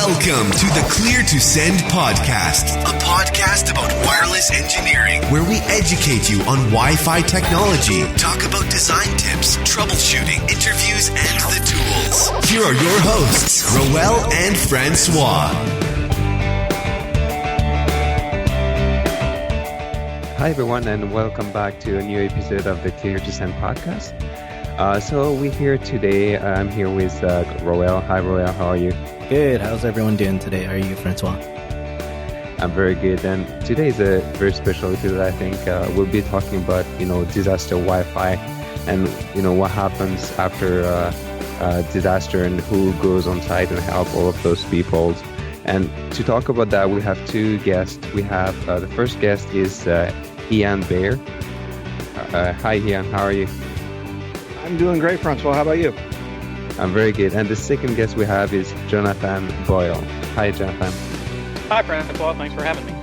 Welcome to the Clear to Send podcast, a podcast about wireless engineering, where we educate you on Wi-Fi technology, talk about design tips, troubleshooting, interviews, and the tools. Here are your hosts, Roel and Francois. Hi everyone, and welcome back to a new episode of the Clear to Send podcast. So we're here today. I'm here with Roel. Hi Roel, how are you? Good. How's everyone doing today? How are you, Francois? I'm very good. And today is a very special episode. I think we'll be talking about disaster Wi-Fi and what happens after disaster and who goes on site and help all of those people. And to talk about that, we have two guests. We have the first guest is Ian Beyer. Hi Ian, how are you? I'm doing great, Francois. How about you? I'm very good. And the second guest we have is Jonathan Boyle. Hi, Jonathan. Hi, Francois. Thanks for having me.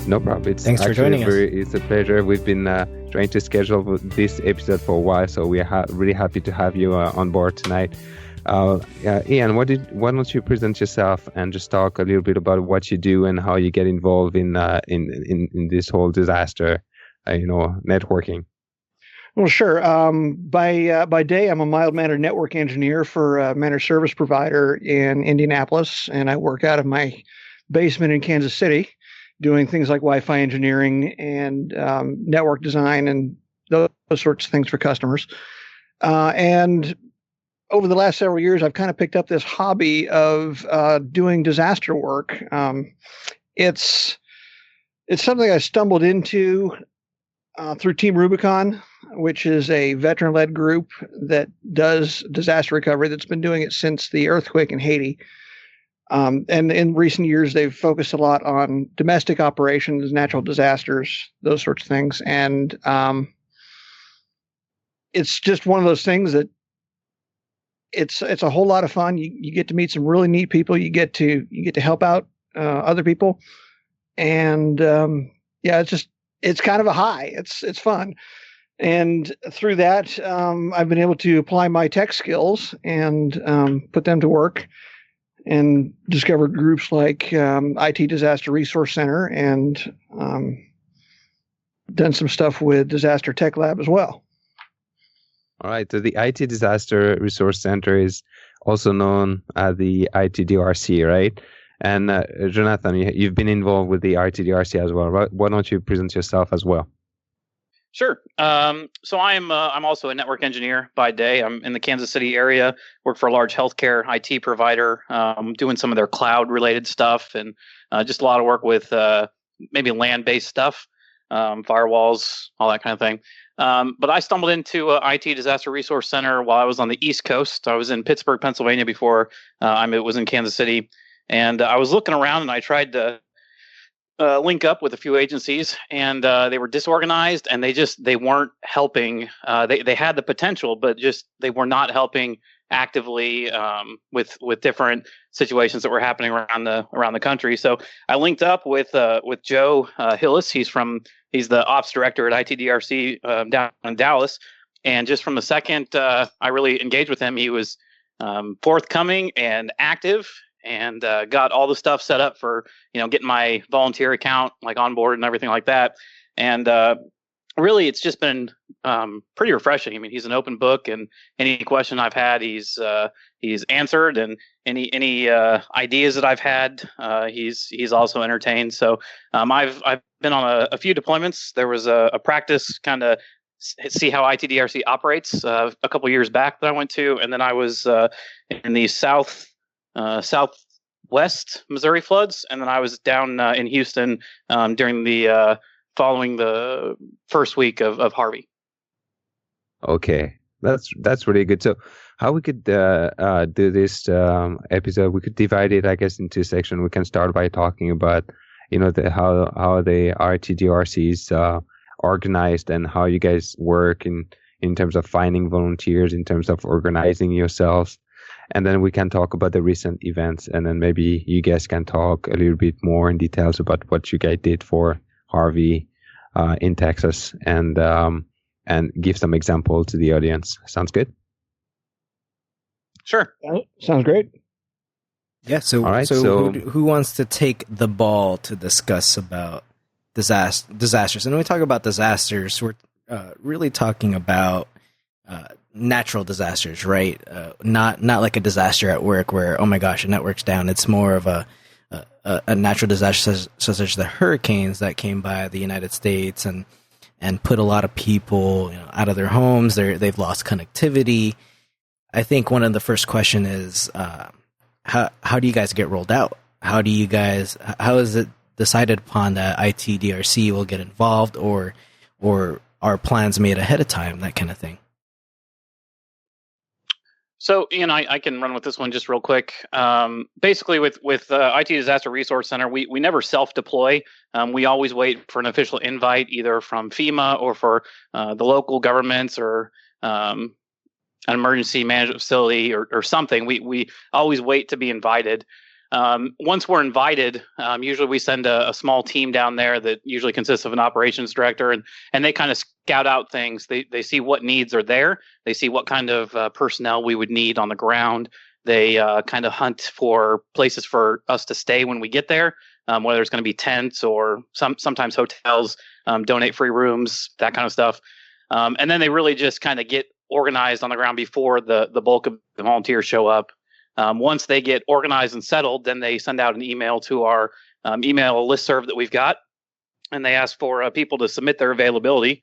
No problem. Thanks for joining us. It's a pleasure. We've been trying to schedule this episode for a while, so we are really happy to have you on board tonight. Ian, why don't you present yourself and just talk a little bit about what you do and how you get involved in this whole disaster, networking. Well, sure. By day, I'm a mild-mannered network engineer for a managed service provider in Indianapolis, and I work out of my basement in Kansas City, doing things like Wi-Fi engineering and network design and those sorts of things for customers. And over the last several years, I've kind of picked up this hobby of doing disaster work. It's something I stumbled into through Team Rubicon, which is a veteran-led group that does disaster recovery that's been doing it since the earthquake in Haiti. And in recent years, they've focused a lot on domestic operations, natural disasters, those sorts of things. And it's just one of those things that it's a whole lot of fun. You get to meet some really neat people. You get to help out other people. And it's kind of a high. It's fun. And through that, I've been able to apply my tech skills and put them to work and discovered groups like IT Disaster Resource Center and done some stuff with Disaster Tech Lab as well. All right. So the IT Disaster Resource Center is also known as the IT DRC, right? And Jonathan, you've been involved with the IT DRC as well, right? Why don't you present yourself as well? Sure. So I'm also a network engineer by day. I'm in the Kansas City area, work for a large healthcare IT provider, doing some of their cloud-related stuff and just a lot of work with maybe LAN-based stuff, firewalls, all that kind of thing. But I stumbled into IT Disaster Resource Center while I was on the East Coast. I was in Pittsburgh, Pennsylvania before I was in Kansas City. And I was looking around and I tried to link up with a few agencies, and they were disorganized and they weren't helping. They had the potential, but just they were not helping actively with different situations that were happening around the country. So I linked up with Joe Hillis. He's the ops director at IT DRC down in Dallas. And just from the second I really engaged with him, he was forthcoming and active. And got all the stuff set up for, getting my volunteer account like on board and everything like that. And really, it's just been pretty refreshing. I mean, he's an open book, and any question I've had, he's answered, and any ideas that I've had, he's also entertained. So I've been on a few deployments. There was a practice kind of see how ITDRC operates a couple years back that I went to, and then I was in the southwest Missouri floods, and then I was down in Houston during the following the first week of Harvey. Okay, that's really good. So, how we could do this episode? We could divide it, I guess, into sections. We can start by talking about, how the RTDRC is organized and how you guys work in terms of finding volunteers, in terms of organizing yourselves. And then we can talk about the recent events, and then maybe you guys can talk a little bit more in details about what you guys did for Harvey in Texas, and give some example to the audience. Sounds good? Sure. Sounds great. Yeah. So, all right, so who wants to take the ball to discuss about disasters? And when we talk about disasters, we're really talking about natural disasters, right? Not like a disaster at work where, oh my gosh, a network's down. It's more of a natural disaster such as the hurricanes that came by the United States and put a lot of people out of their homes. They've lost connectivity. I think one of the first question is, how do you guys get rolled out? How is it decided upon that IT DRC will get involved, or are plans made ahead of time, that kind of thing? So, I can run with this one just real quick. Basically, with IT Disaster Resource Center, we never self-deploy. We always wait for an official invite, either from FEMA or for the local governments or an emergency management facility or something. We always wait to be invited. Once we're invited, usually we send a small team down there that usually consists of an operations director, and they kind of scout out things. They see what needs are there. They see what kind of personnel we would need on the ground. They kind of hunt for places for us to stay when we get there, whether it's going to be tents or sometimes hotels, donate free rooms, that kind of stuff. And then they really just kind of get organized on the ground before the bulk of the volunteers show up. Once they get organized and settled, then they send out an email to our email listserv that we've got, and they ask for people to submit their availability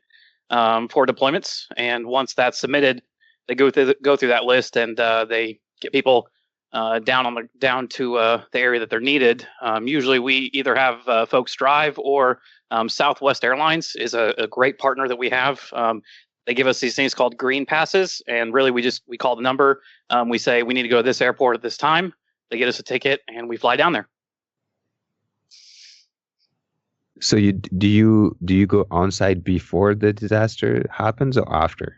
for deployments. And once that's submitted, they go through that list, and they get people down to the area that they're needed. Usually, we either have folks drive, or Southwest Airlines is a great partner that we have. They give us these things called green passes, and really we call the number. We say we need to go to this airport at this time. They get us a ticket, and we fly down there. So do you go on site before the disaster happens or after?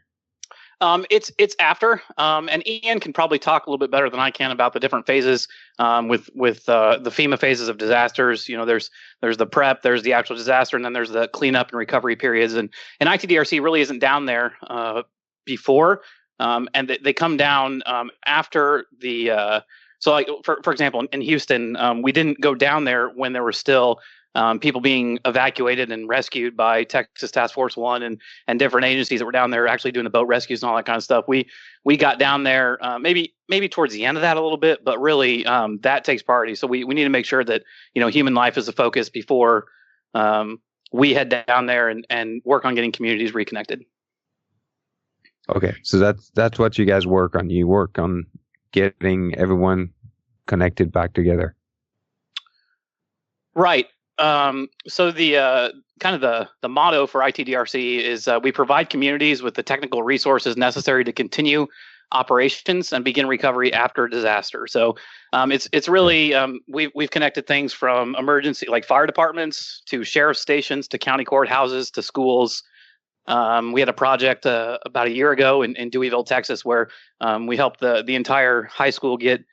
It's after, and Ian can probably talk a little bit better than I can about the different phases with the FEMA phases of disasters. There's the prep, there's the actual disaster, and then there's the cleanup and recovery periods. And ITDRC really isn't down there before, and they come down after the. So, like for example, in Houston, we didn't go down there when there were still people being evacuated and rescued by Texas Task Force 1 and different agencies that were down there actually doing the boat rescues and all that kind of stuff. We got down there maybe towards the end of that a little bit, but really that takes priority. So we need to make sure that human life is the focus before we head down there and work on getting communities reconnected. Okay, so that's what you guys work on. You work on getting everyone connected back together. Right. So the kind of the motto for ITDRC is we provide communities with the technical resources necessary to continue operations and begin recovery after disaster. So it's really we've connected things from emergency, like fire departments, to sheriff stations, to county courthouses, to schools. We had a project about a year ago in Deweyville, Texas, where we helped the entire high school get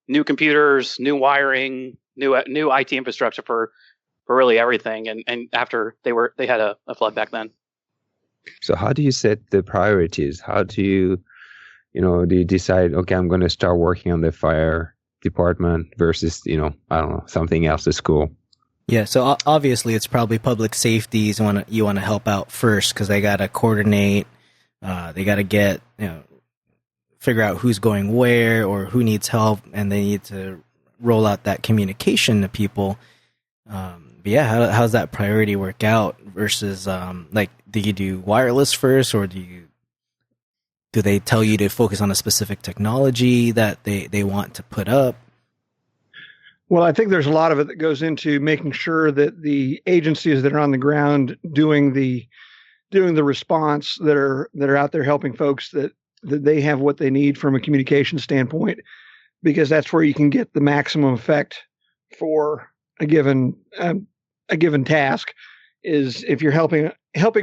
new computers, new wiring, new IT infrastructure for really everything. And after they had a flood back then. So how do you set the priorities? How do you decide, okay, I'm going to start working on the fire department versus, I don't know, something else at school? Yeah, so obviously it's probably public safety you want to help out first, because they got to coordinate, they got to get, figure out who's going where or who needs help, and they need to roll out that communication to people. But yeah, how's that priority work out versus do you do wireless first, or do they tell you to focus on a specific technology that they want to put up? Well, I think there's a lot of it that goes into making sure that the agencies that are on the ground doing the response that are out there helping folks, that they have what they need from a communication standpoint, because that's where you can get the maximum effect for a given task. Is if you're helping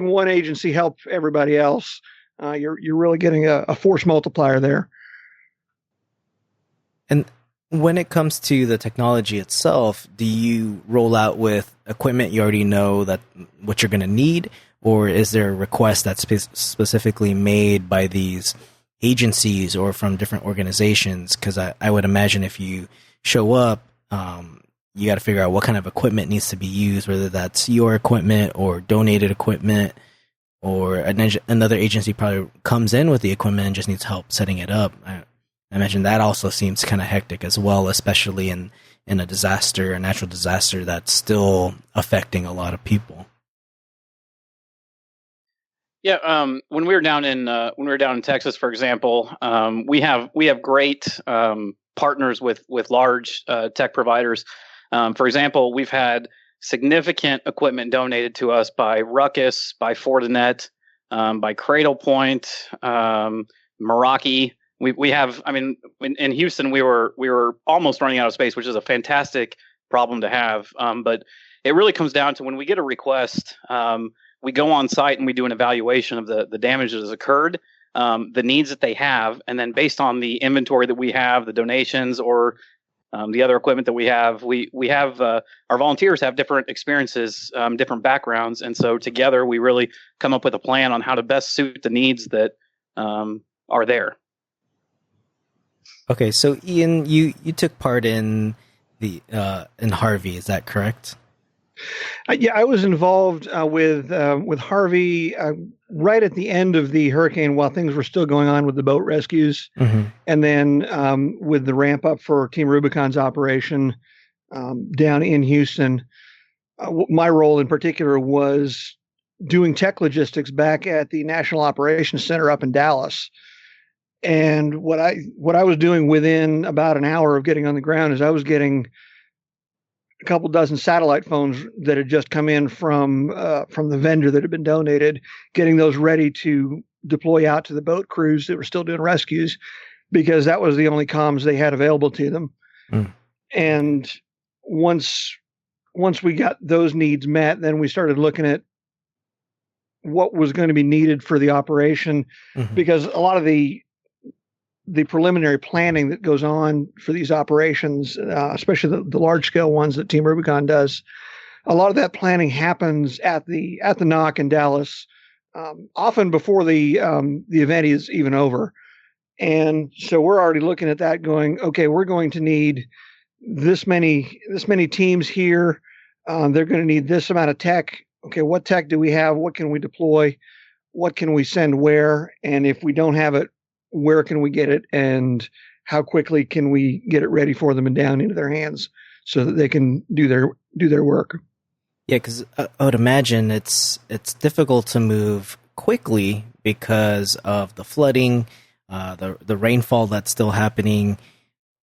one agency help everybody else, you're really getting a force multiplier there. And when it comes to the technology itself, do you roll out with equipment you already know that what you're going to need, or is there a request that's specifically made by these agencies or from different organizations? Because I would imagine if you show up, you got to figure out what kind of equipment needs to be used, whether that's your equipment or donated equipment, or another agency probably comes in with the equipment and just needs help setting it up. I imagine that also seems kind of hectic as well, especially in a natural disaster that's still affecting a lot of people. Yeah, when we were down in Texas, for example, we have great partners with large tech providers. For example, we've had significant equipment donated to us by Ruckus, by Fortinet, by Cradlepoint, Meraki. We have, I mean, in Houston, we were almost running out of space, which is a fantastic problem to have. But it really comes down to when we get a request, we go on site and we do an evaluation of the damage that has occurred, the needs that they have, and then based on the inventory that we have, the donations, or the other equipment that we have our volunteers have different experiences, different backgrounds, and so together we really come up with a plan on how to best suit the needs that are there. Okay, so Ian, you took part in in Harvey, is that correct? Yeah, I was involved with Harvey right at the end of the hurricane while things were still going on with the boat rescues. Mm-hmm. And then with the ramp up for Team Rubicon's operation down in Houston. My role in particular was doing tech logistics back at the National Operations Center up in Dallas. And what I was doing within about an hour of getting on the ground is I was getting a couple dozen satellite phones that had just come in from the vendor that had been donated, getting those ready to deploy out to the boat crews that were still doing rescues, because that was the only comms they had available to them. Mm. And once we got those needs met, then we started looking at what was going to be needed for the operation, mm-hmm. because a lot of the preliminary planning that goes on for these operations, especially the large scale ones that Team Rubicon does, a lot of that planning happens at the NOC in Dallas, often before the event is even over. And so we're already looking at that going, okay, we're going to need this many teams here. They're going to need this amount of tech. Okay, what tech do we have? What can we deploy? What can we send where? And if we don't have it, where can we get it, and how quickly can we get it ready for them and down into their hands so that they can do their work? Yeah, because I would imagine it's difficult to move quickly because of the flooding, the rainfall that's still happening.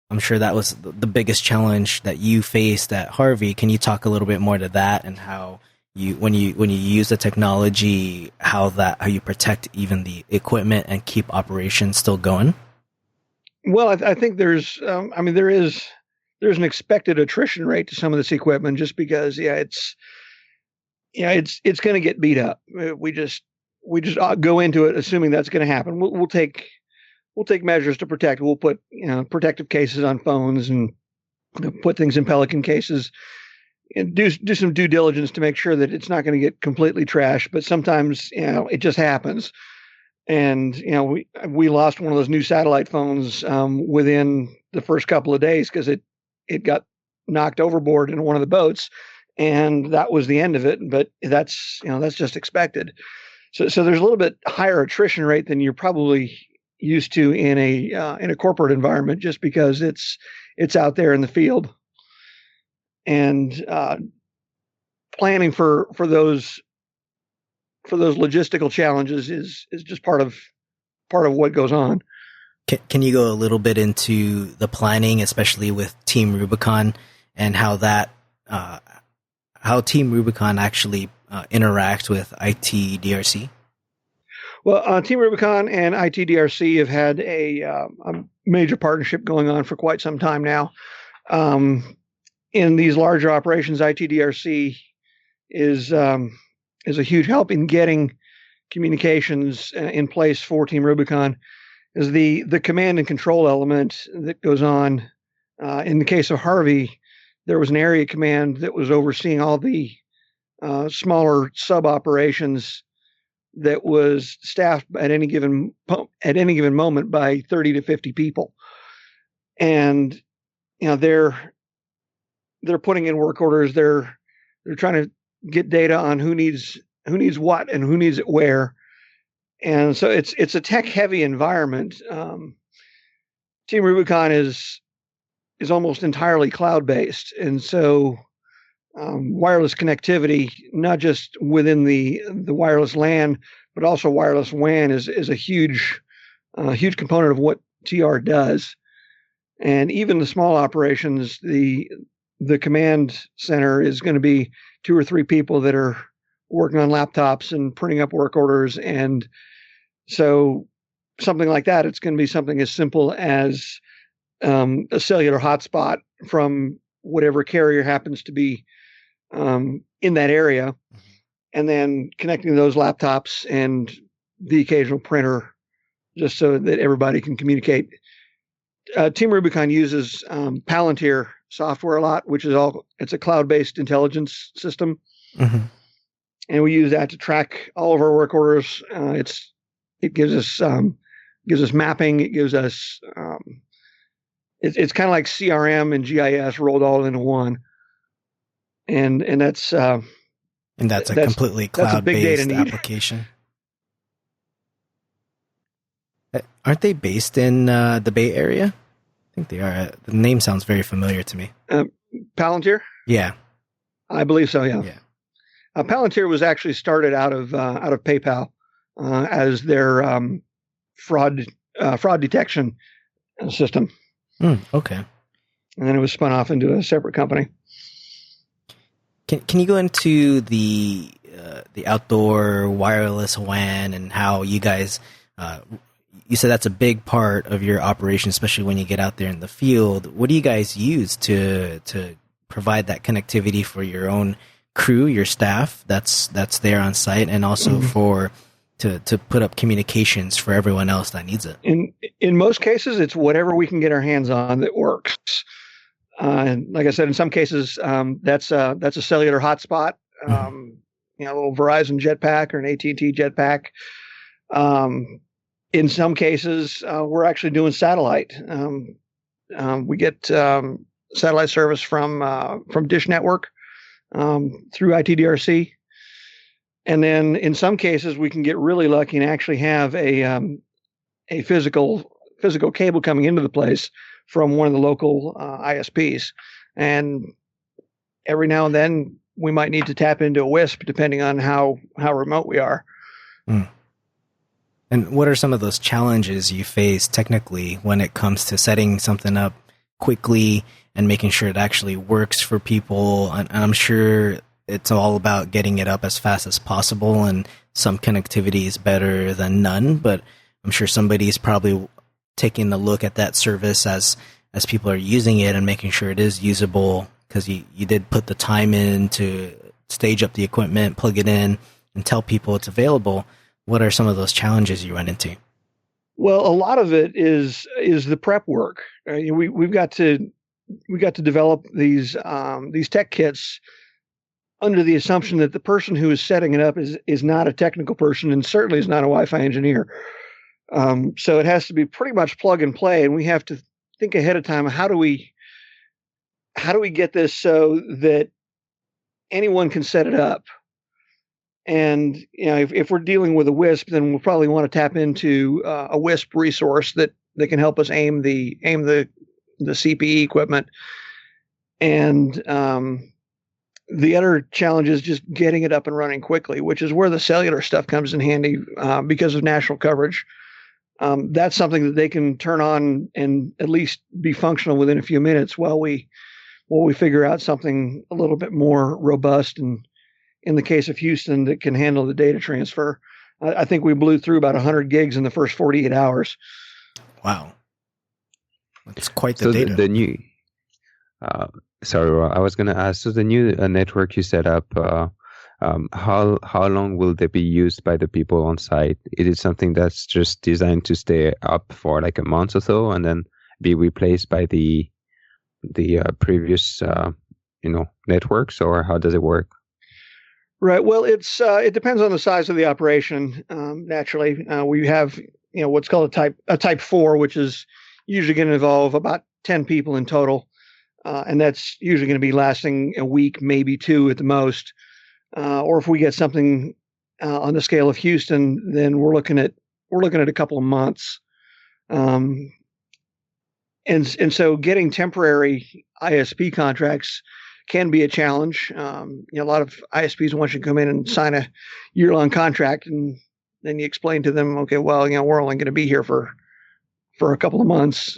I'm sure that was the biggest challenge that you faced at Harvey. Can you talk a little bit more to that, and how when you use the technology, how you protect even the equipment and keep operations still going? Well, I think there's an expected attrition rate to some of this equipment, just because it's going to get beat up. We just go into it assuming that's going to happen. We'll take measures to protect. We'll put protective cases on phones and put things in Pelican cases. And do some due diligence to make sure that it's not going to get completely trashed. But sometimes, it just happens. And, we lost one of those new satellite phones within the first couple of days because it got knocked overboard in one of the boats, and that was the end of it. But that's just expected. So there's a little bit higher attrition rate than you're probably used to in a corporate environment, just because it's out there in the field. And planning for those logistical challenges is just part of what goes on. Can you go a little bit into the planning, especially with Team Rubicon, and how Team Rubicon actually interacts with IT DRC? Well, Team Rubicon and IT DRC have had a major partnership going on for quite some time now. In these larger operations, IT DRC is a huge help in getting communications in place for Team Rubicon. Is the command and control element that goes on. In the case of Harvey, there was an area command that was overseeing all the smaller sub operations that was staffed at any given moment by 30 to 50 people, and they're putting in work orders. They're trying to get data on who needs what and who needs it where. And so it's a tech heavy environment. Team Rubicon is almost entirely cloud based, and so wireless connectivity, not just within the wireless LAN, but also wireless WAN, is a huge component of what TR does. And even the small operations, the command center is going to be 2 or 3 people that are working on laptops and printing up work orders. And so something like that, it's going to be something as simple as a cellular hotspot from whatever carrier happens to be in that area, and then connecting those laptops and the occasional printer just so that everybody can communicate. Team Rubicon uses Palantir software a lot, which is it's a cloud-based intelligence system. Mm-hmm. And we use that to track all of our work orders. It gives us mapping. It gives us it's kind of like CRM and GIS rolled all into one. And that's a completely cloud-based application. Aren't they based in the Bay Area? I think they are. The name sounds very familiar to me. Palantir? Yeah, I believe so. Yeah. Palantir was actually started out of PayPal as their fraud detection system. Okay. And then it was spun off into a separate company. Can you go into the outdoor wireless WAN and how you guys? You said that's a big part of your operation, especially when you get out there in the field. What do you guys use to provide that connectivity for your own crew, your staff that's there on site, and also to put up communications for everyone else that needs it? In most cases, it's whatever we can get our hands on that works. Like I said, in some cases, that's a cellular hotspot, a little Verizon jetpack or an AT&T jetpack. In some cases, we're actually doing satellite. We get satellite service from Dish Network through IT DRC, and then in some cases we can get really lucky and actually have a physical cable coming into the place from one of the local ISPs. And every now and then we might need to tap into a WISP depending on how remote we are. And what are some of those challenges you face technically when it comes to setting something up quickly and making sure it actually works for people? And I'm sure it's all about getting it up as fast as possible, and some connectivity is better than none, but I'm sure somebody's probably taking a look at that service as people are using it and making sure it is usable, because you did put the time in to stage up the equipment, plug it in, and tell people it's available. What are some of those challenges you run into? Well, a lot of it is the prep work. We've got to develop these tech kits under the assumption that the person who is setting it up is not a technical person and certainly is not a Wi-Fi engineer. So it has to be pretty much plug and play, and we have to think ahead of time. How do we get this so that anyone can set it up? And if we're dealing with a WISP, then we'll probably want to tap into a WISP resource that can help us aim the CPE equipment. And the other challenge is just getting it up and running quickly, which is where the cellular stuff comes in handy because of national coverage. That's something that they can turn on and at least be functional within a few minutes while we figure out something a little bit more robust. And in the case of Houston, that can handle the data transfer. I think we blew through about 100 gigs in the first 48 hours. Wow. That's quite the data. The new, I was going to ask, so the new network you set up, how long will they be used by the people on site? Is it something that's just designed to stay up for like a month or so and then be replaced by the previous networks, or how does it work? Right. Well, it depends on the size of the operation. Naturally, we have what's called a type 4, which is usually going to involve about 10 people in total. and that's usually going to be lasting a week, maybe two at the most. Or if we get something on the scale of Houston, then we're looking at a couple of months. And so getting temporary ISP contracts can be a challenge. A lot of ISPs want you to come in and sign a year-long contract, and then you explain to them, okay, well, we're only going to be here for a couple of months.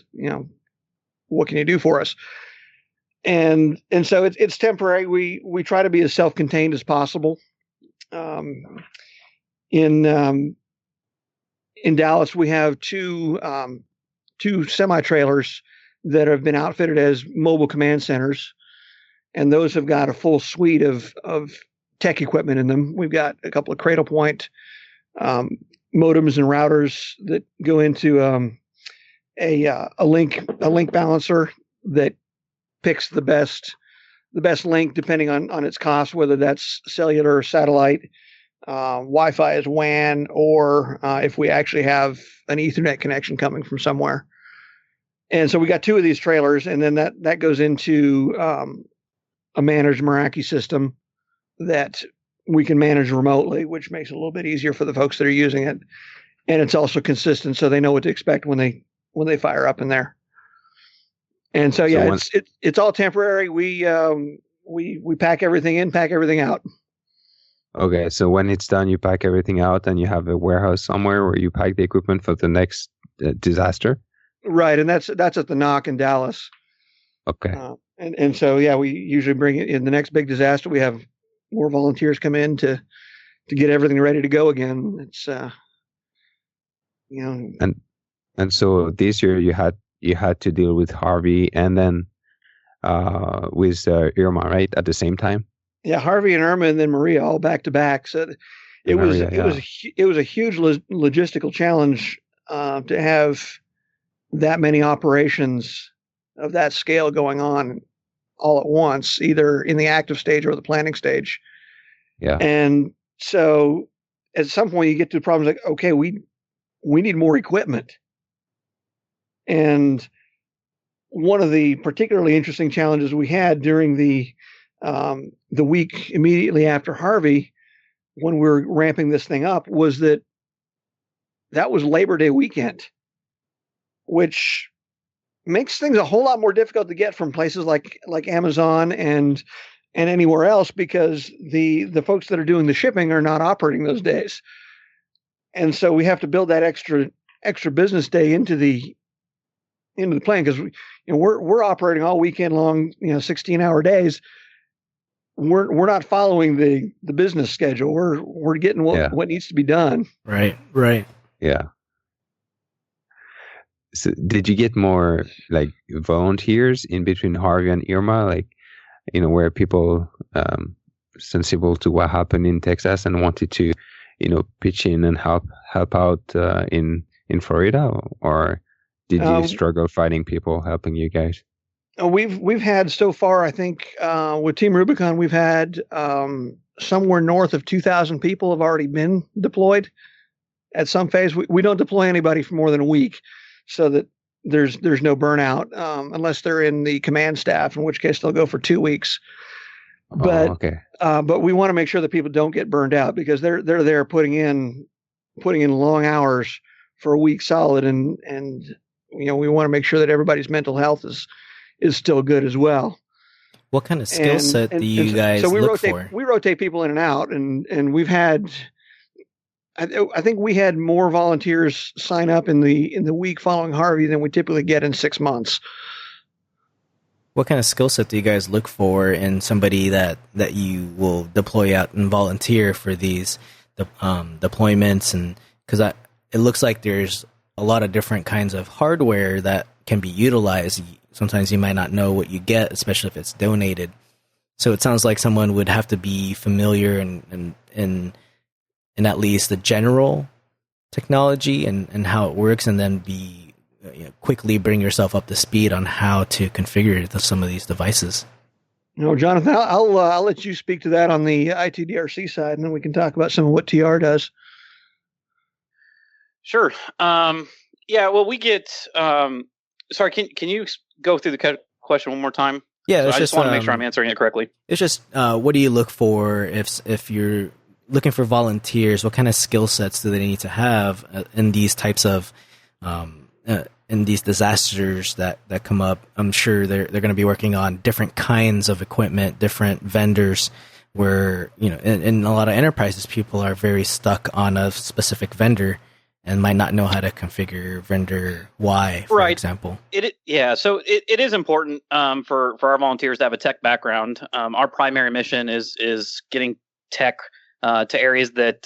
What can you do for us? And so it's temporary. We try to be as self-contained as possible. In Dallas, we have two semi-trailers that have been outfitted as mobile command centers, and those have got a full suite of tech equipment in them. We've got a couple of Cradle Point modems and routers that go into a link balancer that picks the best link depending on its cost, whether that's cellular or satellite, Wi-Fi as WAN, or if we actually have an Ethernet connection coming from somewhere. And so we got two of these trailers, and then that goes into a managed Meraki system that we can manage remotely, which makes it a little bit easier for the folks that are using it. And it's also consistent, so they know what to expect when they fire up in there. And so it's all temporary. We pack everything in, pack everything out. Okay, so when it's done, you pack everything out, and you have a warehouse somewhere where you pack the equipment for the next disaster. Right, and that's at the Knock in Dallas. Okay. And so we usually bring it in the next big disaster. We have more volunteers come in to get everything ready to go again. It's And so this year you had to deal with Harvey and then with Irma, right, at the same time. Yeah, Harvey and Irma, and then Maria, all back to back. So it was a huge logistical challenge to have that many operations of that scale going on all at once, either in the active stage or the planning stage. Yeah. And so at some point you get to the problems like, okay, we need more equipment. And one of the particularly interesting challenges we had during the week immediately after Harvey, when we were ramping this thing up, was that was Labor Day weekend, which makes things a whole lot more difficult to get from places like Amazon and anywhere else, because the folks that are doing the shipping are not operating those days. And so we have to build that extra business day into the plan, because we're operating all weekend long, 16-hour days. We're not following the business schedule. We're getting what needs to be done. Right. Yeah. So did you get more like volunteers in between Harvey and Irma, where people sensible to what happened in Texas and wanted to, pitch in and help out in Florida, or did you struggle finding people helping you guys? We've had so far, I think, with Team Rubicon, we've had somewhere north of 2,000 people have already been deployed at some phase. We don't deploy anybody for more than a week, so that there's no burnout, unless they're in the command staff, in which case they'll go for 2 weeks. But but we want to make sure that people don't get burned out, because they're there putting in long hours for a week solid, and we want to make sure that everybody's mental health is still good as well. What kind of skill set do you guys look for? We rotate people in and out, and we've had, I think we had more volunteers sign up in the week following Harvey than we typically get in 6 months. What kind of skill set do you guys look for in somebody that you will deploy out and volunteer for these deployments? And because it looks like there's a lot of different kinds of hardware that can be utilized. Sometimes you might not know what you get, especially if it's donated. So it sounds like someone would have to be familiar in at least the general technology and how it works, and then be quickly bring yourself up to speed on how to configure some of these devices. Jonathan, I'll let you speak to that on the IT DRC side, and then we can talk about some of what TR does. Sure. Well, we get. Sorry, can you go through the question one more time? Yeah, So it's I just want to make sure I'm answering it correctly. It's just what do you look for if you're looking for volunteers? What kind of skill sets do they need to have in these types of in these disasters that come up? I'm sure they're going to be working on different kinds of equipment, different vendors. Where in a lot of enterprises, people are very stuck on a specific vendor and might not know how to configure vendor Y, for example. So it is important for our volunteers to have a tech background. Our primary mission is getting tech to areas that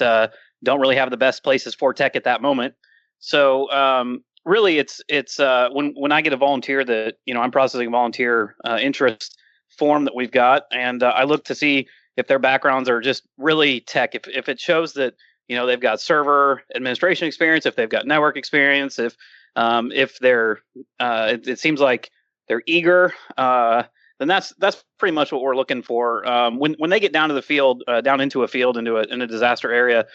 don't really have the best places for tech at that moment. So really, it's when I get a volunteer that I'm processing a volunteer interest form that we've got, and I look to see if their backgrounds are just really tech. If it shows that they've got server administration experience, if they've got network experience, if they're it seems like they're eager, then that's pretty much what we're looking for. When they get down to the field, down into a field, in a disaster area,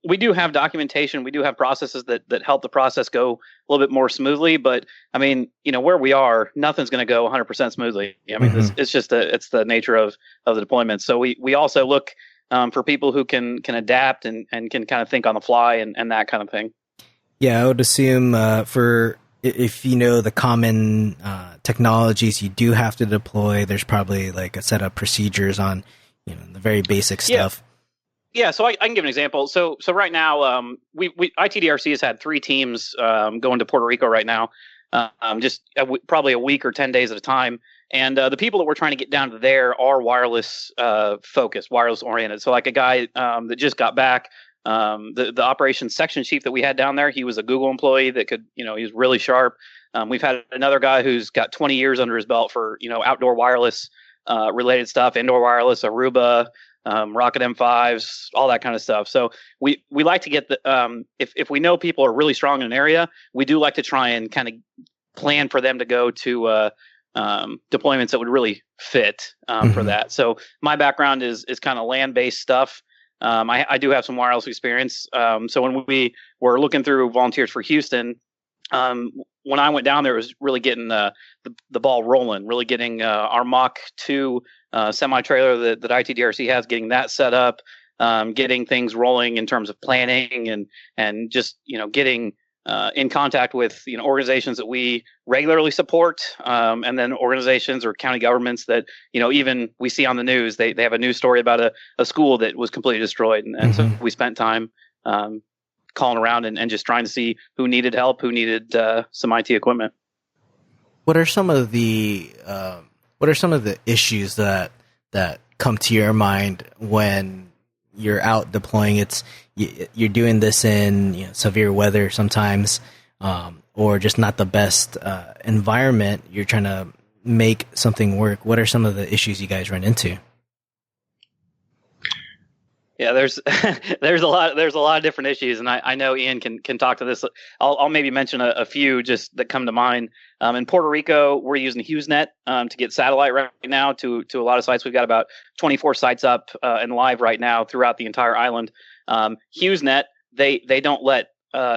we do have documentation, we do have processes that help the process go a little bit more smoothly. But I mean, where we are, nothing's going to go 100% smoothly. I mean, it's just it's the nature of the deployment. So we also look for people who can adapt and can kind of think on the fly and that kind of thing. Yeah, I would assume if the common technologies you do have to deploy, there's probably like a set of procedures on the very basic stuff. Yeah, so I can give an example. So right now, we IT DRC has had 3 teams going to Puerto Rico right now, probably a week or 10 days at a time. And the people that we're trying to get down to there are wireless focused, wireless oriented. So like a guy that just got back. The operations section chief that we had down there, he was a Google employee that could, he was really sharp. We've had another guy who's got 20 years under his belt for, outdoor wireless related stuff, indoor wireless, Aruba, Rocket M5s, all that kind of stuff. So we like to get if we know people are really strong in an area, we do like to try and kind of plan for them to go to deployments that would really fit for that. So my background is kind of land-based stuff. I do have some wireless experience. So when we were looking through volunteers for Houston, when I went down there, it was really getting the ball rolling, really getting our Mach 2 semi-trailer that ITDRC has, getting that set up, getting things rolling in terms of planning and just, getting in contact with organizations that we regularly support, and then organizations or county governments that even we see on the news. They have a news story about a school that was completely destroyed, and so we spent time calling around and just trying to see who needed help, who needed some IT equipment. What are some of the issues that come to your mind when you're out deploying? You're doing this in severe weather sometimes, or just not the best environment. You're trying to make something work. What are some of the issues you guys run into? Yeah, there's a lot of different issues, and I know Ian can talk to this. I'll maybe mention a few just that come to mind. In Puerto Rico, we're using HughesNet to get satellite right now to a lot of sites. We've got about 24 sites up and live right now throughout the entire island. HughesNet, they don't let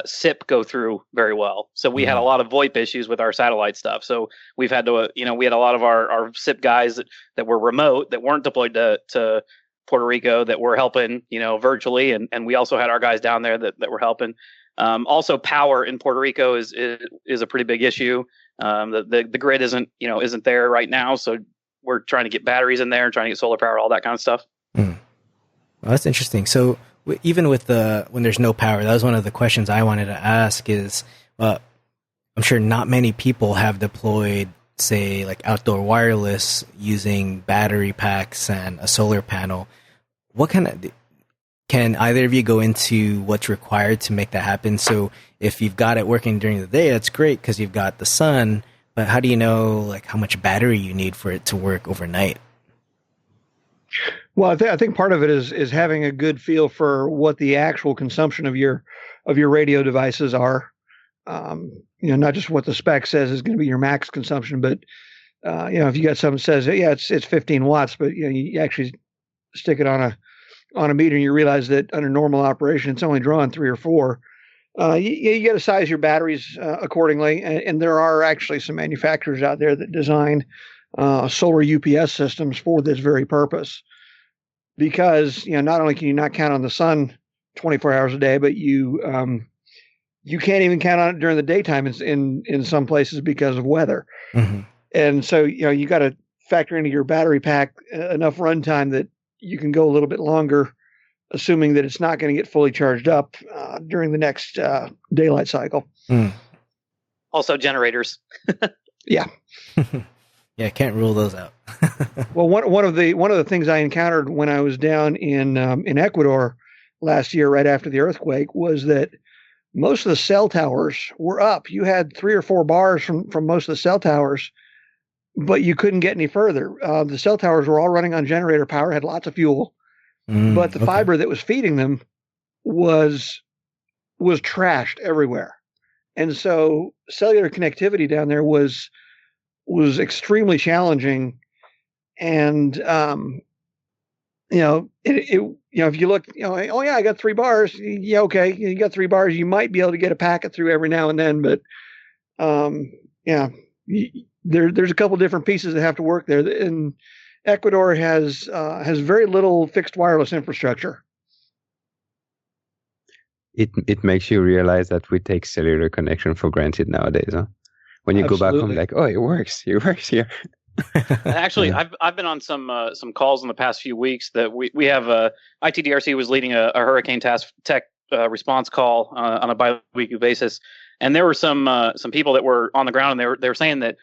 SIP go through very well, so we had a lot of VoIP issues with our satellite stuff. So we've had to we had a lot of our SIP guys that were remote, that weren't deployed to Puerto Rico, that were helping, virtually. And we also had our guys down there that were helping. Also power in Puerto Rico is a pretty big issue. The grid isn't there right now. So we're trying to get batteries in there, trying to get solar power, all that kind of stuff. Well, that's interesting. So even with when there's no power, that was one of the questions I wanted to ask is, I'm sure not many people have deployed, say, like outdoor wireless using battery packs and a solar panel. Can either of you go into what's required to make that happen? So if you've got it working during the day, that's great because you've got the sun, but how do you know like how much battery you need for it to work overnight? Well, I think part of it is having a good feel for what the actual consumption of your radio devices are. Not just what the spec says is going to be your max consumption, but if you got something that says it's 15 watts, but you actually stick it on a meter and you realize that under normal operation it's only drawing 3 or 4. You got to size your batteries accordingly, and there are actually some manufacturers out there that design solar UPS systems for this very purpose. Because not only can you not count on the sun 24 hours a day, but you can't even count on it during the daytime in some places because of weather. Mm-hmm. And so you got to factor into your battery pack enough runtime that you can go a little bit longer, assuming that it's not going to get fully charged up during the next daylight cycle. Mm. Also generators. Yeah. Yeah, can't rule those out. Well, one of the things I encountered when I was down in Ecuador last year, right after the earthquake, was that most of the cell towers were up. You had 3 or 4 bars from most of the cell towers, but you couldn't get any further. The cell towers were all running on generator power, had lots of fuel, but the fiber that was feeding them was trashed everywhere. And so cellular connectivity down there was extremely challenging. And, if you look, oh yeah, I got 3 bars. Yeah. Okay. You got 3 bars. You might be able to get a packet through every now and then, but, there's a couple different pieces that have to work there. And Ecuador has very little fixed wireless infrastructure. It makes you realize that we take cellular connection for granted nowadays, huh? When you Absolutely. go back home, like, oh, it works here. Actually, Yeah. I've been on some calls in the past few weeks that we have IT DRC was leading a hurricane task tech response call on a bi-weekly basis, and there were some people that were on the ground, and they were saying that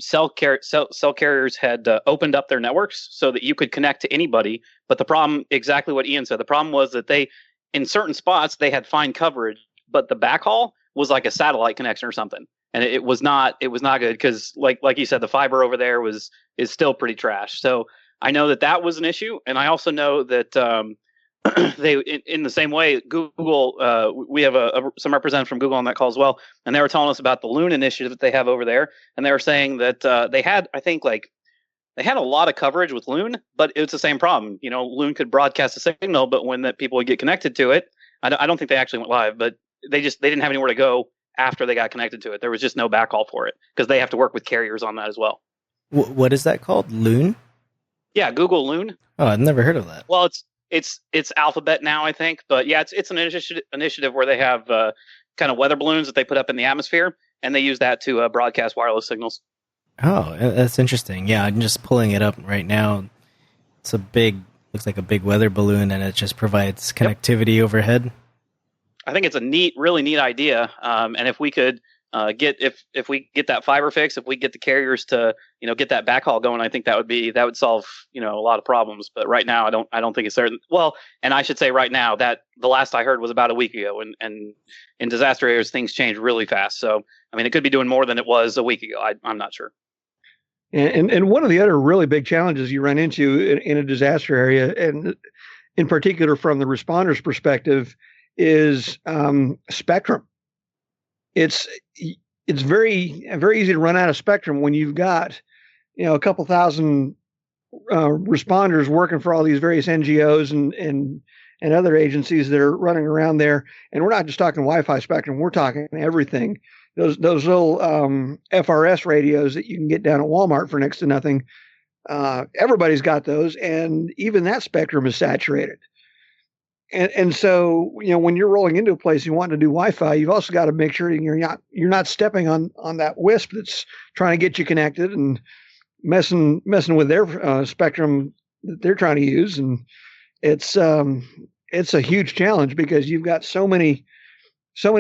cell carriers had opened up their networks so that you could connect to anybody. But the problem, exactly what Ian said, the problem was that they, in certain spots, they had fine coverage, but the backhaul was like a satellite connection or something. And it was not good because like you said, the fiber over there is still pretty trash. So I know that was an issue. And I also know that they, in the same way, Google, we have some representative from Google on that call as well. And they were telling us about the Loon initiative that they have over there. And they were saying that they had a lot of coverage with Loon, but it's the same problem. Loon could broadcast a signal, but when that people would get connected to it, I don't think they actually went live, but they didn't have anywhere to go after they got connected to it. There was just no backhaul for it because they have to work with carriers on that as well. What is that called? Loon? Yeah, Google Loon. Oh, I've never heard of that. Well, it's Alphabet now, I think, but yeah, it's an initiative where they have kind of weather balloons that they put up in the atmosphere, and they use that to broadcast wireless signals. Oh, that's interesting. Yeah, I'm just pulling it up right now. It's looks like a big weather balloon, and it just provides connectivity overhead. I think it's a really neat idea. And if we could if we get that fiber fix, if we get the carriers to get that backhaul going, I think that would solve a lot of problems. But right now, I don't think it's there. Well, and I should say right now that the last I heard was about a week ago, and in disaster areas things change really fast. So I mean, it could be doing more than it was a week ago. I'm not sure. And one of the other really big challenges you run into in a disaster area, and in particular from the responders' perspective, is spectrum. It's very very easy to run out of spectrum when you've got a couple thousand responders working for all these various NGOs and other agencies that are running around there. And we're not just talking Wi-Fi spectrum; we're talking everything. Those little FRS radios that you can get down at Walmart for next to nothing. Everybody's got those, and even that spectrum is saturated. And so, when you're rolling into a place you want to do Wi-Fi, you've also got to make sure you're not stepping on that wisp that's trying to get you connected and messing with their spectrum that they're trying to use. And it's a huge challenge because you've got so many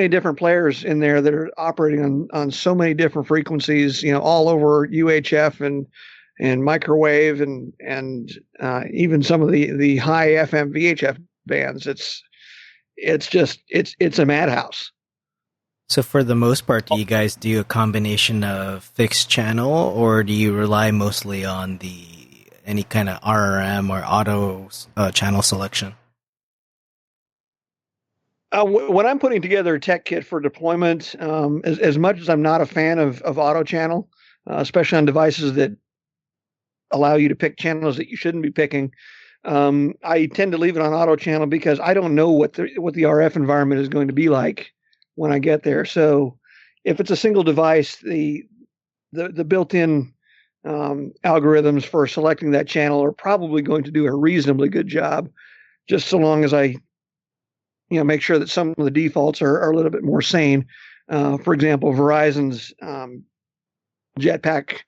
different players in there that are operating on so many different frequencies, all over UHF and microwave and even some of the high FM VHF bands. It's a madhouse. So for the most part, do you guys do a combination of fixed channel, or do you rely mostly on any kind of RRM or auto channel selection? When I'm putting together a tech kit for deployment, as much as I'm not a fan of auto channel, especially on devices that allow you to pick channels that you shouldn't be picking, I tend to leave it on auto channel because I don't know what the RF environment is going to be like when I get there. So if it's a single device, the built-in algorithms for selecting that channel are probably going to do a reasonably good job, just so long as I, make sure that some of the defaults are a little bit more sane. For example, Verizon's Jetpack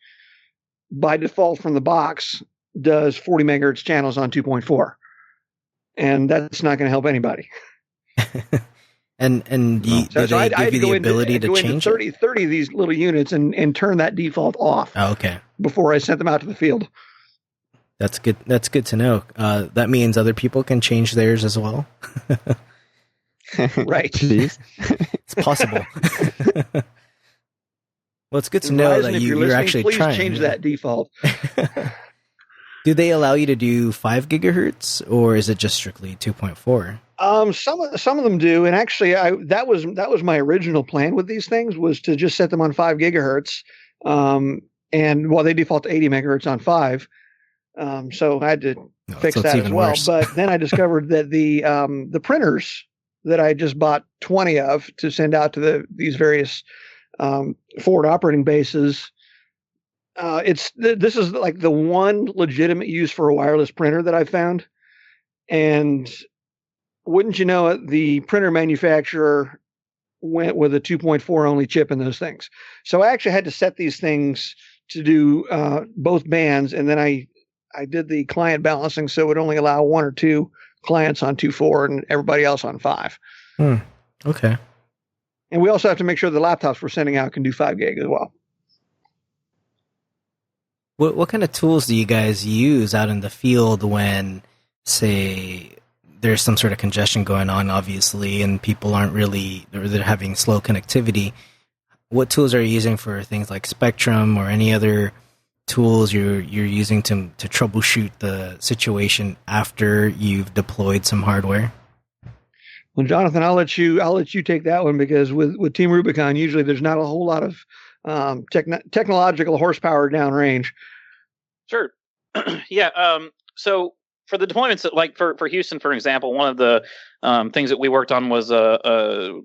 by default from the box does 40 megahertz channels on 2.4, and that's not going to help anybody. And do they give you the ability to change 30 of these little units and turn that default off. Oh, okay. Before I sent them out to the field. That's good. That's good to know. That means other people can change theirs as well. Right. Please. It's possible. Well, it's good to know that you're actually please trying. Change that default. Do they allow you to do 5 gigahertz, or is it just strictly 2.4? Some of them do, and actually, that was my original plan with these things, was to just set them on 5 gigahertz, and they default to 80 megahertz on 5. So I had to fix that as well. Worse. But then I discovered that the printers that I just bought 20 of to send out to these various forward operating bases. This is like the one legitimate use for a wireless printer that I found. And wouldn't you know it, the printer manufacturer went with a 2.4 only chip in those things. So I actually had to set these things to do both bands. And then I did the client balancing, so it would only allow 1 or 2 clients on 2.4 and everybody else on 5. Okay. And we also have to make sure the laptops we're sending out can do 5 gig as well. What kind of tools do you guys use out in the field when, say, there's some sort of congestion going on, obviously, and people aren't really, they're having slow connectivity? What tools are you using for things like Spectrum or any other tools you're using to troubleshoot the situation after you've deployed some hardware? Well, Jonathan, I'll let you take that one, because with Team Rubicon, usually there's not a whole lot of technological horsepower downrange. Sure. Yeah. So for the deployments, like for Houston, for example, one of the things that we worked on was a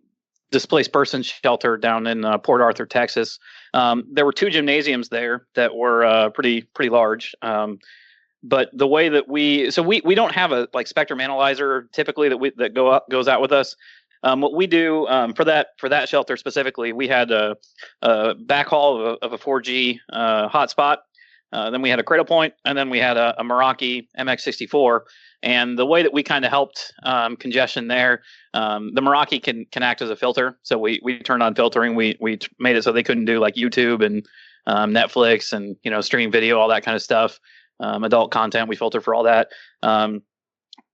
displaced person shelter down in Port Arthur, Texas. There were 2 gymnasiums there that were pretty large. But the way that we don't have a spectrum analyzer typically that goes out with us. What we do for that shelter specifically, we had a backhaul of a 4G hotspot. Then we had a cradle point, and then we had a Meraki MX64. And the way that we kind of helped congestion there, the Meraki can act as a filter. So we turned on filtering. We made it so they couldn't do like YouTube and Netflix and stream video, all that kind of stuff. Adult content, we filter for all that.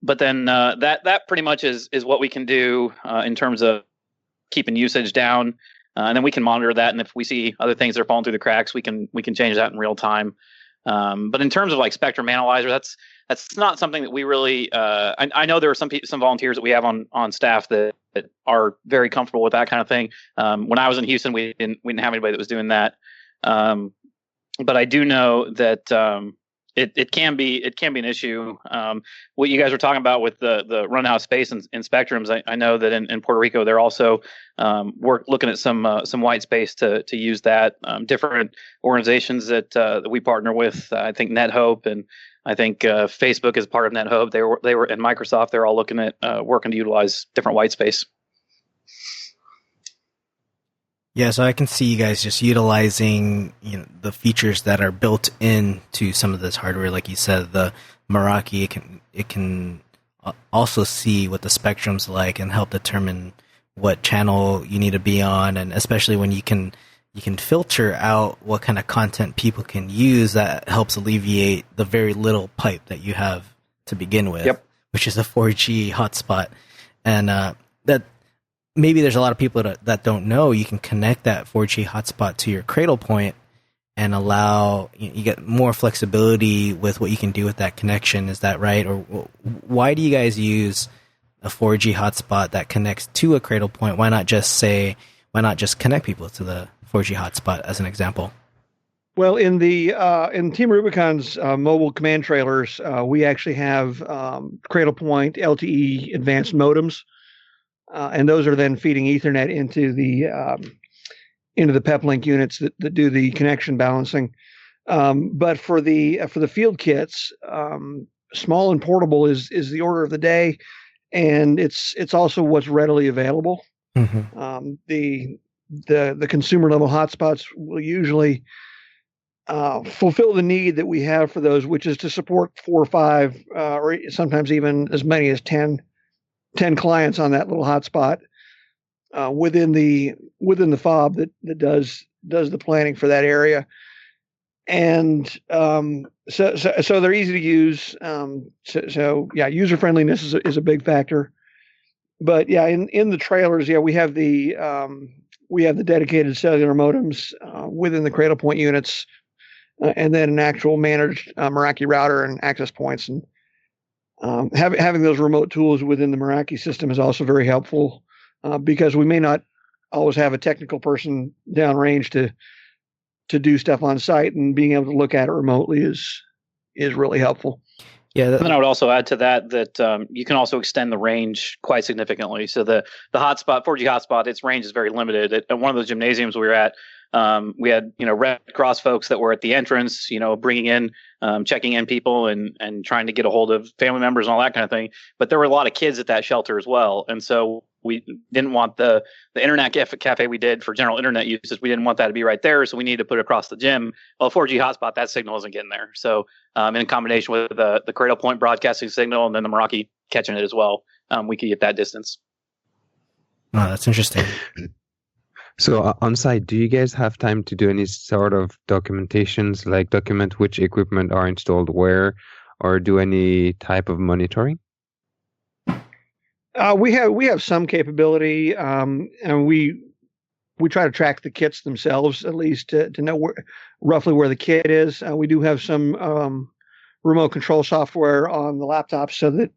But then that pretty much is what we can do in terms of keeping usage down. And then we can monitor that, and if we see other things that are falling through the cracks, we can change that in real time. But in terms of like Spectrum Analyzer, that's not something that we really. I know there are some volunteers that we have on staff that are very comfortable with that kind of thing. When I was in Houston, we didn't have anybody that was doing that. But I do know that it can be an issue. What you guys were talking about with the run out of space in spectrums, I know that in Puerto Rico they're also looking at some white space to use that. Different organizations that we partner with, I think NetHope, and I think Facebook is part of NetHope. They were and Microsoft. They're all looking at working to utilize different white space. Yeah, so I can see you guys just utilizing the features that are built into some of this hardware. Like you said, the Meraki, it can also see what the spectrum's like and help determine what channel you need to be on, and especially when you can filter out what kind of content people can use. That helps alleviate the very little pipe that you have to begin with, yep. Which is a 4G hotspot, and that. Maybe there's a lot of people that don't know you can connect that 4G hotspot to your cradle point and allow you get more flexibility with what you can do with that connection. Is that right? Or why do you guys use a 4G hotspot that connects to a cradle point? Why not just connect people to the 4G hotspot as an example? Well, in Team Rubicon's mobile command trailers, we actually have cradle point LTE advanced modems. And those are then feeding Ethernet into the Peplink units that do the connection balancing. But for the field kits, small and portable is the order of the day, and it's also what's readily available. Mm-hmm. The consumer level hotspots will usually fulfill the need that we have for those, which is to support 4 or 5, or sometimes even as many as 10 clients on that little hotspot within the fob that does the planning for that area. And so they're easy to use. So yeah, user friendliness is a big factor. But yeah, in the trailers, yeah, we have the dedicated cellular modems within the cradle point units, and then an actual managed Meraki router and access points. And having those remote tools within the Meraki system is also very helpful because we may not always have a technical person downrange to do stuff on site, and being able to look at it remotely is really helpful. Yeah, and then I would also add to that you can also extend the range quite significantly. So the hotspot, 4G hotspot, its range is very limited. At one of the gymnasiums we were at, we had Red Cross folks that were at the entrance, bringing in, checking in people and trying to get a hold of family members and all that kind of thing. But there were a lot of kids at that shelter as well, and so we didn't want the internet cafe we did for general internet uses. We didn't want that to be right there, so we needed to put it across the gym. Well, 4G hotspot, that signal isn't getting there. So in combination with the cradle point broadcasting signal and then the Meraki catching it as well, we could get that distance. Oh, that's interesting. So on site, do you guys have time to do any sort of documentations, like document which equipment are installed where, or do any type of monitoring? We have some capability, and we try to track the kits themselves, at least to know roughly where the kit is. We do have some remote control software on the laptop, so that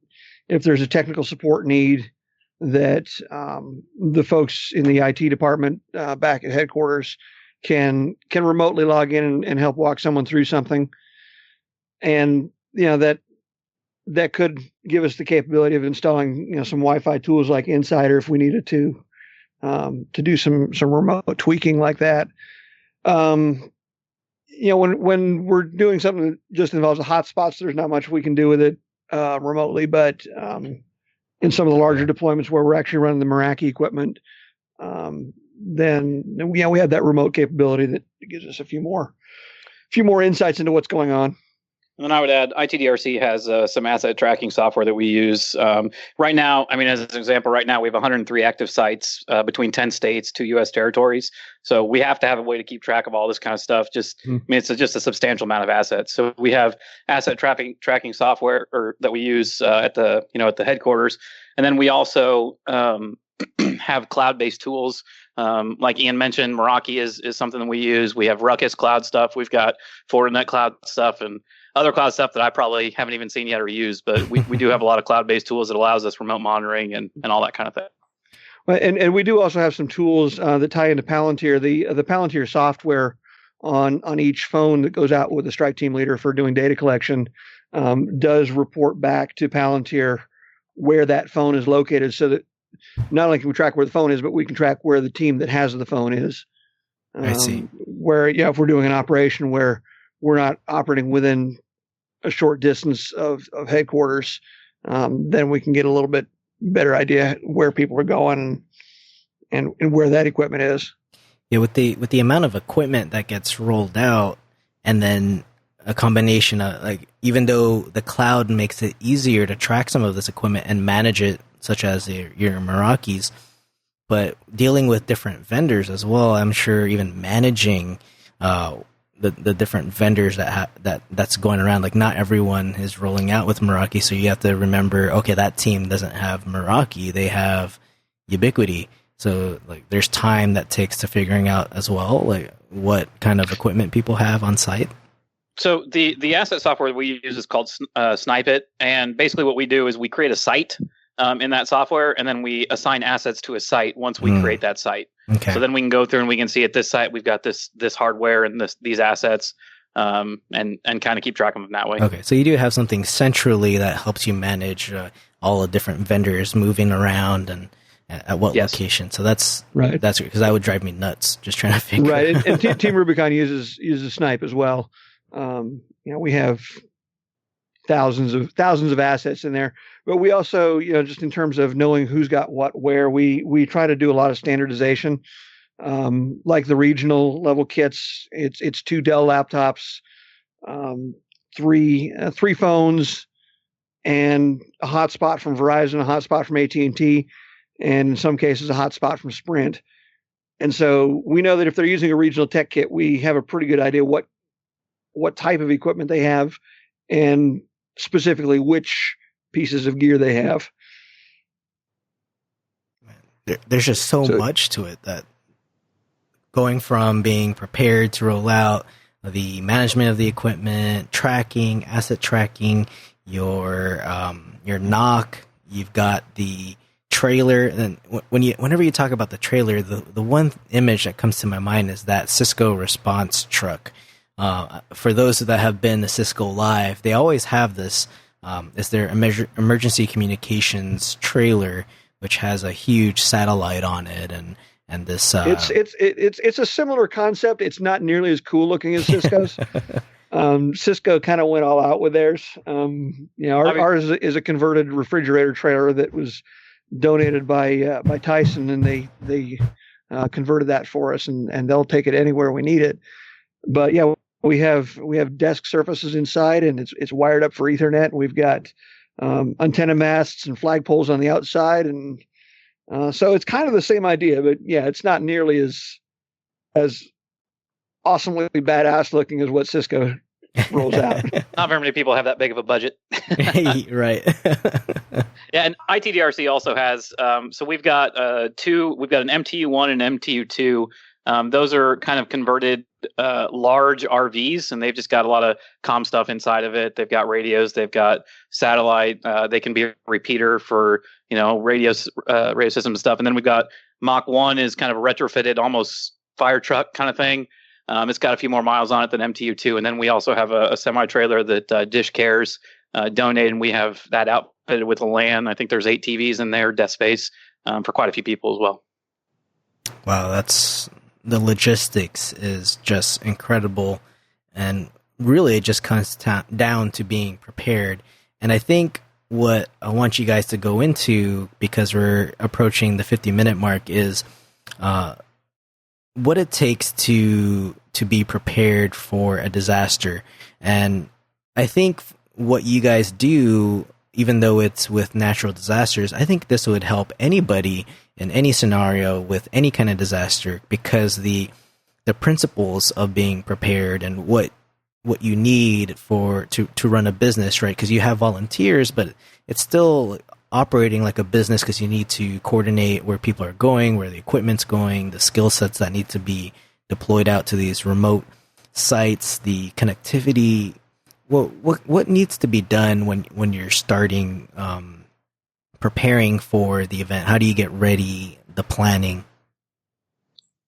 if there's a technical support need, that the folks in the IT department back at headquarters can remotely log in and help walk someone through something, and that could give us the capability of installing some Wi-Fi tools like Insider if we needed to do some remote tweaking like that. When we're doing something that just involves the hotspots, there's not much we can do with it remotely. But in some of the larger deployments where we're actually running the Meraki equipment, then we have that remote capability that gives us a few more insights into what's going on. And then I would add, IT DRC has some asset tracking software that we use. Right now, as an example, right now we have 103 active sites between 10 states, 2 U.S. territories. So we have to have a way to keep track of all this kind of stuff. It's just a substantial amount of assets. So we have asset tracking software that we use at the headquarters. And then we also have cloud-based tools. Like Ian mentioned, Meraki is something that we use. We have Ruckus cloud stuff. We've got Fortinet cloud stuff and other cloud stuff that I probably haven't even seen yet or used, but we do have a lot of cloud-based tools that allows us remote monitoring and all that kind of thing. Well, and we do also have some tools that tie into Palantir. The Palantir software on each phone that goes out with the strike team leader for doing data collection does report back to Palantir where that phone is located, so that not only can we track where the phone is, but we can track where the team that has the phone is. I see. Where if we're doing an operation where we're not operating within a short distance of headquarters, then we can get a little bit better idea where people are going and where that equipment is. Yeah, with the amount of equipment that gets rolled out, and then a combination of, even though the cloud makes it easier to track some of this equipment and manage it, such as your Merakis, but dealing with different vendors as well, I'm sure even managing the different vendors that's going around, not everyone is rolling out with Meraki, so you have to remember, okay, that team doesn't have Meraki, they have Ubiquity. So there's time that takes to figuring out as well, what kind of equipment people have on site. So the asset software that we use is called Snipe It, and basically what we do is we create a site in that software, and then we assign assets to a site once we create that site. Okay. So then we can go through and we can see at this site we've got this hardware and these assets, and kind of keep track of them that way. Okay, so you do have something centrally that helps you manage all the different vendors moving around and at what location. So that's right. That's because that would drive me nuts just trying to figure. Right, and Team Rubicon uses Snipe as well. We have thousands of assets in there, but we also, just in terms of knowing who's got what where, we try to do a lot of standardization. Like the regional level kits, it's 2 Dell laptops, 3 phones, and a hotspot from Verizon, a hotspot from AT&T, and in some cases a hotspot from Sprint. And so we know that if they're using a regional tech kit, we have a pretty good idea what type of equipment they have, and specifically which pieces of gear they have. There's just so much to it, that going from being prepared to roll out, the management of the equipment, tracking, asset tracking, your knock, you've got the trailer. And whenever you talk about the trailer, the one image that comes to my mind is that Cisco response truck. For those that have been to Cisco Live, they always have this. Is their emergency communications trailer, which has a huge satellite on it, and this. It's a similar concept. It's not nearly as cool looking as Cisco's. Cisco kind of went all out with theirs. Ours is a converted refrigerator trailer that was donated by Tyson, and they converted that for us, and they'll take it anywhere we need it. But yeah, we have desk surfaces inside, and it's wired up for Ethernet. We've got antenna masts and flagpoles on the outside, and so it's kind of the same idea. But yeah, it's not nearly as awesomely badass looking as what Cisco rolls out. Not very many people have that big of a budget. Right. Yeah, and IT DRC also has. So we've got We've got an MTU1 and MTU2. Those are kind of converted large RVs, and they've just got a lot of comm stuff inside of it. They've got radios, they've got satellite. They can be a repeater for radio system and stuff. And then we've got Mach 1 is kind of a retrofitted, almost fire truck kind of thing. It's got a few more miles on it than MTU2. And then we also have a semi trailer that Dish Cares donated, and we have that outfitted with a LAN. I think there's 8 TVs in there, desk space for quite a few people as well. Wow, the logistics is just incredible, and really it just comes down to being prepared. And I think what I want you guys to go into, because we're approaching the 50-minute mark, is what it takes to be prepared for a disaster. And I think what you guys do, even though it's with natural disasters, I think this would help anybody in any scenario with any kind of disaster, because the principles of being prepared and what you need to run a business, right? Because you have volunteers, but it's still operating like a business, because you need to coordinate where people are going, where the equipment's going, the skill sets that need to be deployed out to these remote sites, the connectivity. What needs to be done when you're starting preparing for the event? How do you get ready, the planning?